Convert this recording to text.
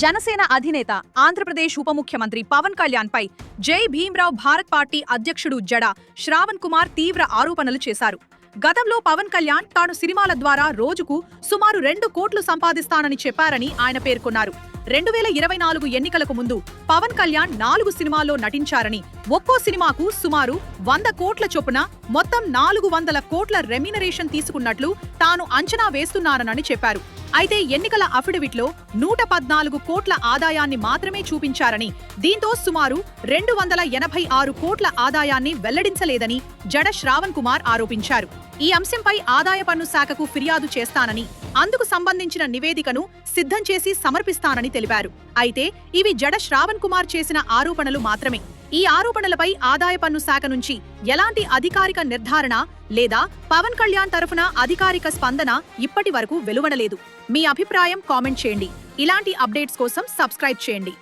జనసేన అధినేత ఆంధ్రప్రదేశ్ ఉప ముఖ్యమంత్రి పవన్ కళ్యాణ్ పై జై భీమ్రావ్ భారత్ పార్టీ అధ్యక్షుడు జడ శ్రావణ్ కుమార్ తీవ్ర ఆరోపణలు చేశారు. గతంలో పవన్ కళ్యాణ్ తాను సినిమాల ద్వారా రోజుకు సుమారు 2 కోట్లు సంపాదిస్తానని చెప్పారని ఆయన పేర్కొన్నారు. 2024 ఎన్నికలకు ముందు పవన్ కళ్యాణ్ 4 సినిమాల్లో నటించారని, ఒక్కో సినిమాకు సుమారు 100 కోట్ల చొప్పున మొత్తం 400 కోట్ల రెమ్యునరేషన్ తీసుకున్నట్లు తాను అంచనా వేస్తున్నానని చెప్పారు. అయితే ఎన్నికల అఫిడవిట్లో 114 కోట్ల ఆదాయాన్ని మాత్రమే చూపించారని, దీంతో సుమారు 286 కోట్ల ఆదాయాన్ని వెల్లడించలేదని జడ శ్రావణ్ కుమార్ ఆరోపించారు. ఈ అంశంపై ఆదాయ పన్ను శాఖకు ఫిర్యాదు చేస్తానని, అందుకు సంబంధించిన నివేదికను సిద్ధం చేసి సమర్పిస్తానని తెలిపారు. అయితే ఇవి జడ శ్రావణ్ కుమార్ చేసిన ఆరోపణలు మాత్రమే. ఈ ఆరోపణలపై ఆదాయ పన్ను శాఖ నుంచి ఎలాంటి అధికారిక నిర్ధారణ లేదా పవన్ కళ్యాణ్ తరఫున అధికారిక స్పందన ఇప్పటి వరకు వెలువడలేదు. మీ అభిప్రాయం కామెంట్ చేయండి. ఇలాంటి అప్డేట్స్ కోసం సబ్స్క్రైబ్ చేయండి.